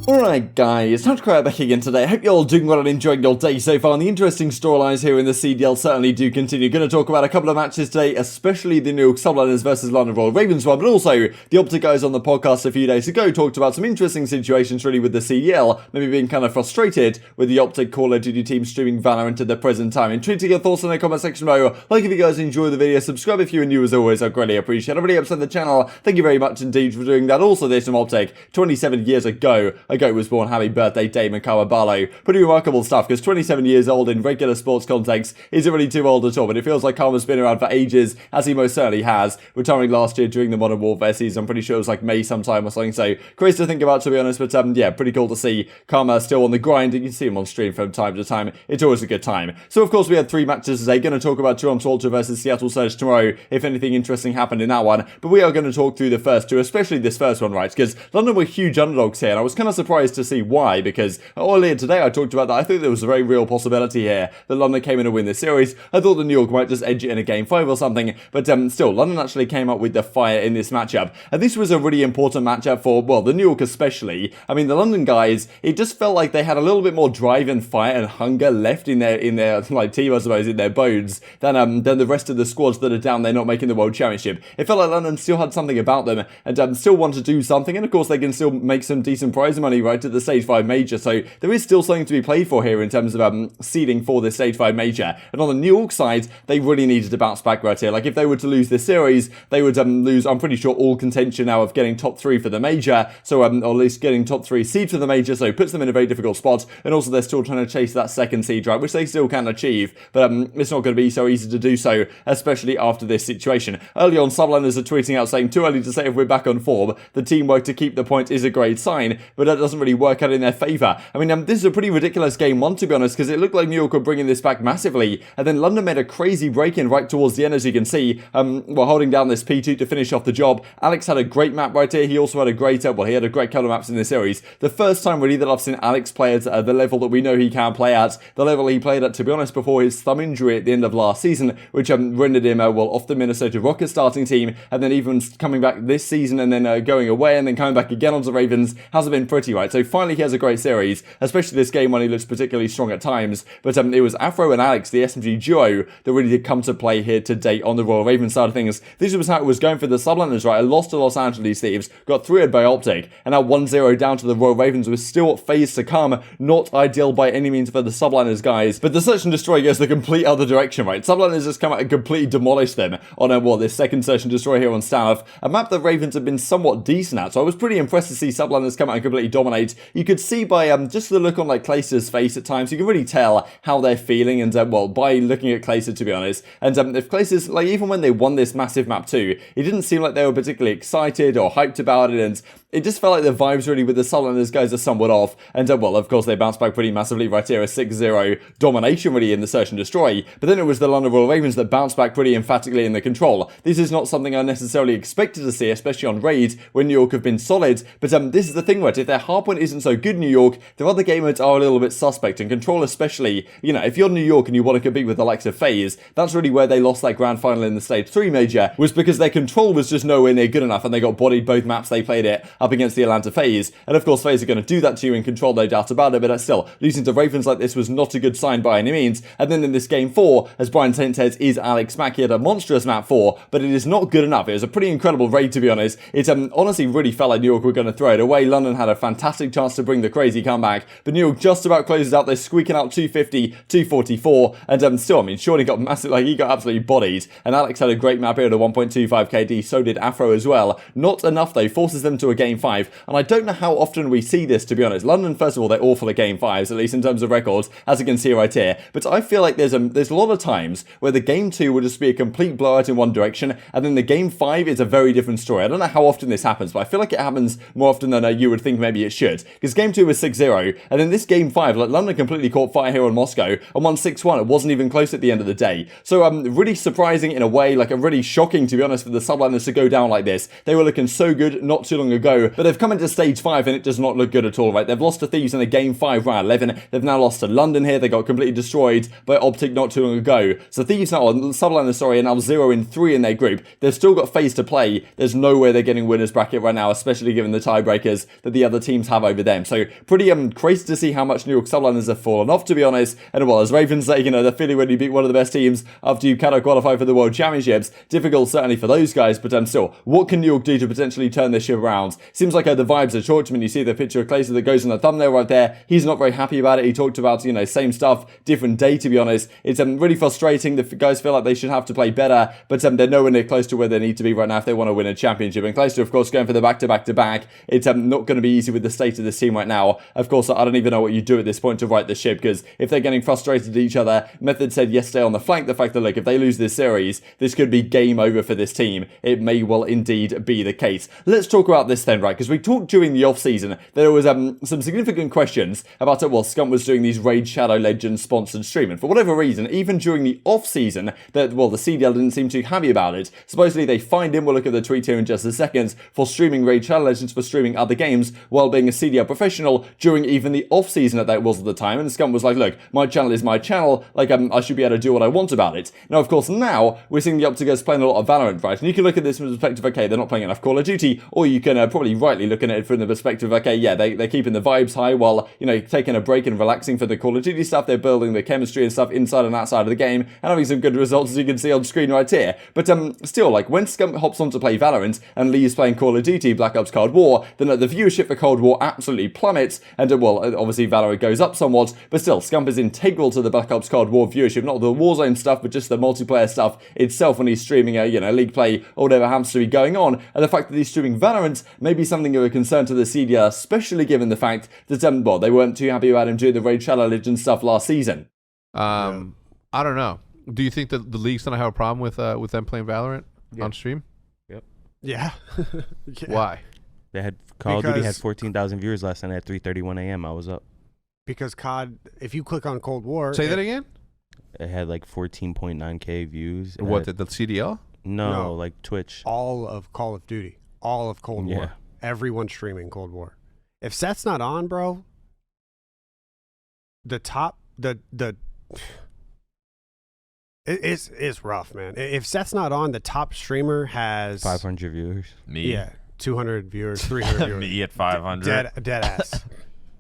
Alright guys, TacticalRab back again today. I hope you're all doing well and enjoying your day so far, and the interesting storylines here in the CDL certainly do continue. Going to talk about a couple of matches today, especially the new Subliners versus London Royal Ravens one, but also the OpTic guys on the podcast a few days ago talked about some interesting situations really with the CDL, maybe being kind of frustrated with the OpTic Call of Duty team streaming Valorant at the present time. Intrigued to get your thoughts in the comment section below. Like if you guys enjoy the video, subscribe if you are new as always, I greatly appreciate it. Already upset the channel, thank you very much indeed for doing that. Also there's some OpTic 27 years ago was born. Happy birthday, Damon Carabalo. Pretty remarkable stuff, because 27 years old in regular sports context isn't really too old at all, but it feels like Karma's been around for ages, as he most certainly has, retiring last year during the Modern Warfare season. I'm pretty sure it was like May sometime or something, so crazy to think about, to be honest, but yeah, pretty cool to see Karma still on the grind. You can see him on stream from time to time. It's always a good time. So of course we had 3 matches today. Going to talk about Toronto Ultra versus Seattle Surge tomorrow, if anything interesting happened in that one, but we are going to talk through the first 2, especially this first one, right, because London were huge underdogs here, and I was kind of surprised to see why, because earlier today I talked about that I think there was a very real possibility here that London came in to win this series. I thought that New York might just edge it in a game 5 or something, but still, London actually came up with the fire in this matchup, and this was a really important matchup for, well, the New York especially. I mean, the London guys, it just felt like they had a little bit more drive and fire and hunger left in their like team, I suppose, in their bones, than the rest of the squads that are down there not making the World Championship. It felt like London still had something about them, and still want to do something, and of course they can still make some decent prize money right at the Stage 5 Major, so there is still something to be played for here in terms of seeding for this Stage 5 Major. And on the New York side, they really needed to bounce back right here. Like, if they were to lose this series, they would lose, I'm pretty sure, all contention now of getting top 3 for the Major, so or at least getting top 3 seed for the Major, so it puts them in a very difficult spot, and also they're still trying to chase that second seed, right, which they still can achieve, but it's not going to be so easy to do so, especially after this situation. Early on, Subliners are tweeting out saying, too early to say if we're back on form, the teamwork to keep the point is a great sign, but that doesn't really work out in their favour. I mean, this is a pretty ridiculous game 1, to be honest, because it looked like New York were bringing this back massively, and then London made a crazy break-in right towards the end, as you can see, while holding down this P2 to finish off the job. Alex had a great map right here. He also had a great, he had a great couple of maps in this series. The first time really that I've seen Alex play at the level that we know he can play at, the level he played at, to be honest, before his thumb injury at the end of last season, which rendered him, off the Minnesota Rokkr starting team, and then even coming back this season, and then going away, and then coming back again onto the Ravens, hasn't been pretty, right? So finally he has a great series, especially this game when he looks particularly strong at times, but it was Afro and Alex, the SMG duo, that really did come to play here today on the Royal Ravens side of things. This was how it was going for the Subliners, right? I lost to Los Angeles Thieves, got 3-0'd by OpTic, and now 1-0 down to the Royal Ravens with still FaZe to come. Not ideal by any means for the Subliners guys, but the Search and Destroy goes the complete other direction, right? Subliners just come out and completely demolish them on this second Search and Destroy here on Staff, a map that Ravens have been somewhat decent at, so I was pretty impressed to see Subliners come out and completely dominate. You could see by just the look on like Clayster's face at times, you can really tell how they're feeling, and by looking at Clayster, to be honest, and if Clayster's, like, even when they won this massive map too, it didn't seem like they were particularly excited or hyped about it, and it just felt like the vibes really with the Subliners guys are somewhat off, and of course they bounced back pretty massively right here, a 6-0 domination really in the Search and Destroy, but then it was the London Royal Ravens that bounced back pretty emphatically in the control. This is not something I necessarily expected to see, especially on Raid, when New York have been solid, but this is the thing, right, if their hardpoint isn't so good, New York, their other game modes are a little bit suspect, and control especially, if you're New York and you want to compete with the likes of FaZe, that's really where they lost that grand final in the Stage 3 Major, was because their control was just nowhere near good enough, and they got bodied both maps they played it up against the Atlanta FaZe, and of course FaZe are going to do that to you in control, no doubt about it, but still, losing to Ravens like this was not a good sign by any means. And then in this game 4, as Brian Saint says, is Alex Mack. He had a monstrous map 4, but it is not good enough. It was a pretty incredible raid, to be honest. It honestly really felt like New York were going to throw it away. London had a fantastic chance to bring the crazy comeback, but New York just about closes out. They're squeaking out 250, 244, and still, I mean, Shawnee got massive, like, he got absolutely bodied, and Alex had a great map here at a 1.25 KD, so did Afro as well. Not enough, though, forces them to a game 5, and I don't know how often we see this, to be honest. London, first of all, they're awful at game 5s, at least in terms of records, as you can see right here, but I feel like there's a lot of times where the game 2 will just be a complete blowout in one direction, and then the game 5 is a very different story. I don't know how often this happens, but I feel like it happens more often than you would think maybe it should, because game 2 was 6-0, and then this game 5, like, London completely caught fire here on Moscow, and won 6-1. It wasn't even close at the end of the day, so really surprising in a way, like, really shocking, to be honest, for the Subliners to go down like this. They were looking so good not too long ago, but they've come into Stage 5 and it does not look good at all, right? They've lost to Thieves in a game 5 round 11, they've now lost to London here, they got completely destroyed by OpTic not too long ago, so Thieves now, Subliners, sorry, are now 0-3 in their group. They've still got FaZe to play. There's no way they're getting winners bracket right now, especially given the tiebreakers that the other teams have over them. So pretty crazy to see how much New York Subliners have fallen off, to be honest. And well, as Ravens say, you know, they're feeling when you beat one of the best teams after you cannot qualify for the World Championships. Difficult certainly for those guys, but still, what can New York do to potentially turn this ship around? Seems like the vibes are short. I mean, you see the picture of Clayson that goes on the thumbnail right there. He's not very happy about it. He talked about, you know, same stuff, different day, to be honest. It's really frustrating. The guys feel like they should have to play better, but they're nowhere near close to where they need to be right now if they want to win a championship. And Clayson, of course, going for the back-to-back-to-back. It's not going to be easy with the state of this team right now. Of course, I don't even know what you do at this point to right the ship, because if they're getting frustrated at each other, Method said yesterday on the flank the fact that, look, if they lose this series, this could be game over for this team. It may well indeed be the case. Let's talk about this then, right? Because we talked during the off-season, there was some significant questions about it. Well, Scump was doing these Raid Shadow Legends sponsored stream, and for whatever reason, even during the off-season, the CDL didn't seem too happy about it. Supposedly they fined him, we'll look at the tweet here in just a second, for streaming Raid Shadow Legends, for streaming other games while being a CDL professional during even the off-season that was at the time. And Scump was like, look, my channel is my channel, like I should be able to do what I want about it. Now, of course, now we're seeing the OpTic playing a lot of Valorant, right? And you can look at this from the perspective, okay, they're not playing enough Call of Duty, or you can probably rightly look at it from the perspective of, okay, yeah, they're keeping the vibes high while, you know, taking a break and relaxing for the Call of Duty stuff. They're building the chemistry and stuff inside and outside of the game, and having some good results, as you can see on screen right here. But still, like, when Scump hops on to play Valorant and leaves playing Call of Duty Black Ops Cold War, then the viewership for Cold War absolutely plummets, and well, obviously Valorant goes up somewhat, but still, Scump is integral to the Black Ops Cold War viewership, not the Warzone stuff, but just the multiplayer stuff itself when he's streaming you know, League play or whatever happens to be going on. And the fact that he's streaming Valorant may be something of a concern to the CDL, especially given the fact that well, they weren't too happy about him doing the Raid Shadow Legends stuff last season. I don't know. Do you think that the league's gonna have a problem with them playing Valorant on stream? Yep. Yeah. Why? They had Call of Duty had 14,000 viewers last night at 3:31 a.m. I was up. Because COD, if you click on Cold War, Say that again. It had like 14.9K views. What, the CDL? No, like Twitch. all of Call of Duty, all of Cold War, everyone streaming Cold War. If Seth's not on, bro, it's rough, man. If Seth's not on, the top streamer has 500 viewers. Me. Yeah, 200 viewers, 300 viewers. Me at 500. Dead ass.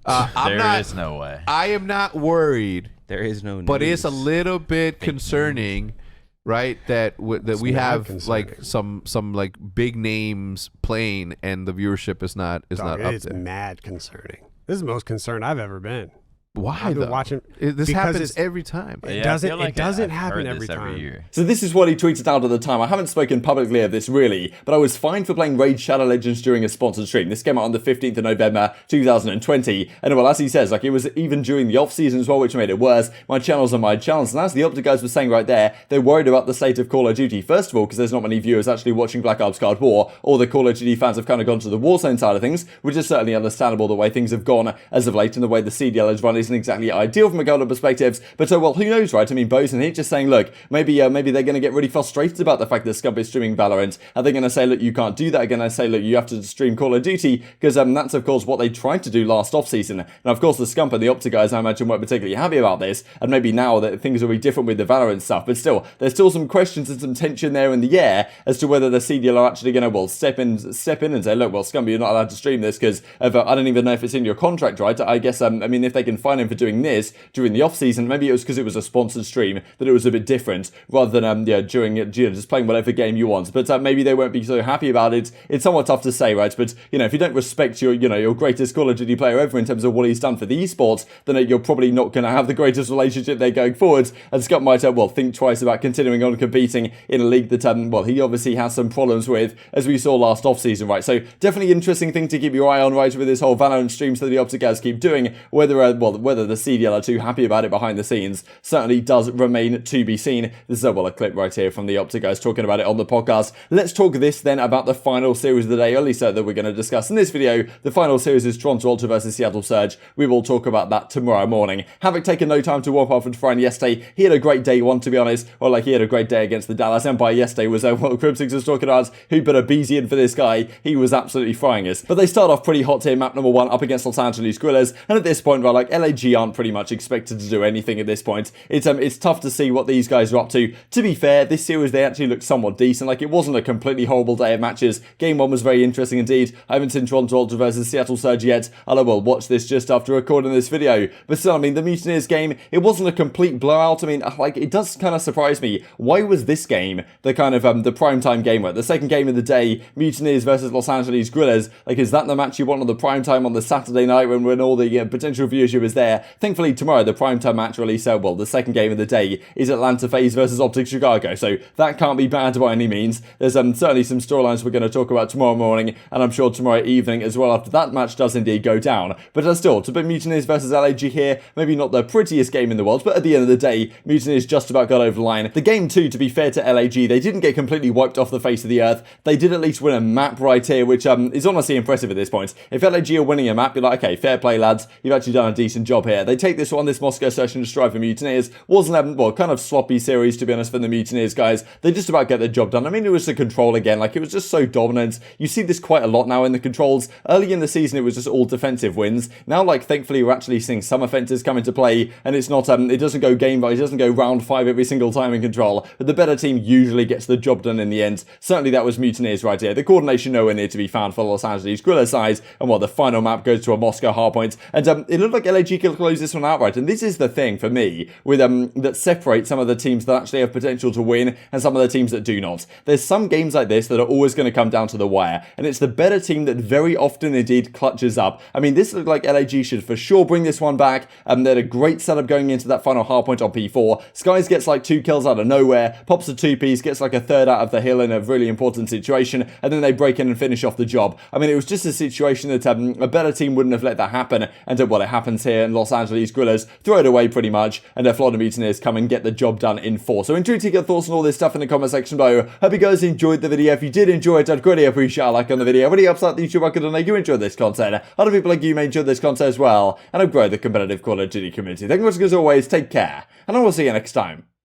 There is no way. I am not worried. There is no news. But it's a little bit concerning, right? That we have concerning. like some like big names playing, and the viewership is not up It's there. mad concerning. This is the most concerned I've ever been. Why I've been though? watching This because happens every time. It Yeah, doesn't. I feel like It doesn't I've happen heard every this time. year. So this is what he tweeted out at the time. I haven't spoken publicly of this really, but I was fined for playing Raid Shadow Legends during a sponsored stream. This came out on the 15th of November 2020. And well, as he says, like, it was even during the off season as well, which made it worse. My channels are my channels. And as the OpTic guys were saying right there, they're worried about the state of Call of Duty. First of all, because there's not many viewers actually watching Black Ops Cold War. All the Call of Duty fans have kind of gone to the Warzone side of things, which is certainly understandable the way things have gone as of late, and the way the CDL has run isn't exactly ideal from a Golden perspective. But well, who knows, right? I mean, Bosun here just saying, look, maybe they're going to get really frustrated about the fact that Scump is streaming Valorant. Are they going to say, look, you can't do that? Are they going to say, look, you have to stream Call of Duty? Because that's, of course, what they tried to do last off-season. And, of course, the Scump and the OpTic guys, I imagine, weren't particularly happy about this. And maybe now that things will be different with the Valorant stuff. But still, there's still some questions and some tension there in the air as to whether the CDL are actually going to, well, step in and say, look, well, Scump, you're not allowed to stream this because I don't even know if it's in your contract, right? I guess, I mean, if they can fine him for doing this during the off-season, maybe it was because it was a sponsored stream that it was a bit different rather than during just playing whatever game you want. But maybe they won't be so happy about it. It's somewhat tough to say, right? But if you don't respect your greatest Call of Duty player ever in terms of what he's done for the esports, then you're probably not going to have the greatest relationship there going forwards. And Scump might think twice about continuing on competing in a league that he obviously has some problems with, as we saw last off season, right? So definitely interesting thing to keep your eye on, right, with this whole Valorant streams that the OpTic guys keep doing. Whether the CDL are too happy about it behind the scenes certainly does remain to be seen. This is a clip right here from the OpTic guys talking about it on the podcast. Let's talk this then about the final series of the day, early so that we're going to discuss in this video. The final series is Toronto Ultra versus Seattle Surge. We will talk about that tomorrow morning. Having taken no time to warm up and Friday yesterday, he had a great day one, to be honest. Or he had a great day against the Dallas Empire yesterday. Was what Crimsix was talking about. Who put aBeZy in for this guy? He was absolutely frying us. But they start off pretty hot here, map number 1 up against Los Angeles Guerrillas. And at this point, LA LAG aren't pretty much expected to do anything at this point. It's tough to see what these guys are up to. To be fair, this series they actually looked somewhat decent. Like, it wasn't a completely horrible day of matches. Game 1 was very interesting indeed. I haven't seen Toronto Ultra versus Seattle Surge yet, and I will watch this just after recording this video. But still, I mean, the Mutineers game, it wasn't a complete blowout. I mean, like, it does kind of surprise me. Why was this game the kind of the primetime game where the second game of the day, Mutineers versus Los Angeles Guerrillas? Like, is that the match you want on the primetime on the Saturday night when all the potential viewership is there? Thankfully, tomorrow, the primetime match release, well, the second game of the day is Atlanta FaZe versus OpTic Chicago, so that can't be bad by any means. There's certainly some storylines we're going to talk about tomorrow morning, and I'm sure tomorrow evening as well after that match does indeed go down. But still, to put Mutineers versus LAG here, maybe not the prettiest game in the world, but at the end of the day, Mutineers just about got over the line. The game too, to be fair to LAG, they didn't get completely wiped off the face of the earth. They did at least win a map right here, which is honestly impressive at this point. If LAG are winning a map, you're like, okay, fair play lads, you've actually done a decent job here. They take this one, this Moscow Search and Destroy for Mutineers. Wasn't well, kind of sloppy series to be honest for the Mutineers guys. They just about get the job done. I mean, it was the control again, like it was just so dominant. You see this quite a lot now in the controls. Early in the season, it was just all defensive wins. Now, like, thankfully, we're actually seeing some offenses come into play, and it's not, it doesn't go game by, it doesn't go round 5 every single time in control, but the better team usually gets the job done in the end. Certainly that was Mutineers right here. The coordination nowhere near to be found for Los Angeles Guerrilla size, and well, the final map goes to a Moscow hardpoint, and it looked like LAG could close this one outright, and this is the thing for me with that separates some of the teams that actually have potential to win and some of the teams that do not. There's some games like this that are always going to come down to the wire, and it's the better team that very often indeed clutches up. I mean, this looked like LAG should for sure bring this one back. They had a great setup going into that final hardpoint on P4. Skies gets like 2 kills out of nowhere, pops a 2-piece, gets like a 3rd out of the hill in a really important situation, and then they break in and finish off the job. I mean, it was just a situation that a better team wouldn't have let that happen, and well, it happens here, and Los Angeles Guerrillas throw it away pretty much, and their Florida Mutineers come and get the job done in 4. So intrigued to get thoughts on all this stuff in the comment section below. Hope you guys enjoyed the video. If you did enjoy it, I'd greatly appreciate a like on the video. It really helps out the YouTube algorithm to know you enjoyed this content. Other people like you may enjoy this content as well, and I've grown the competitive Call of Duty community. Thank you much as always, take care, and I will see you next time.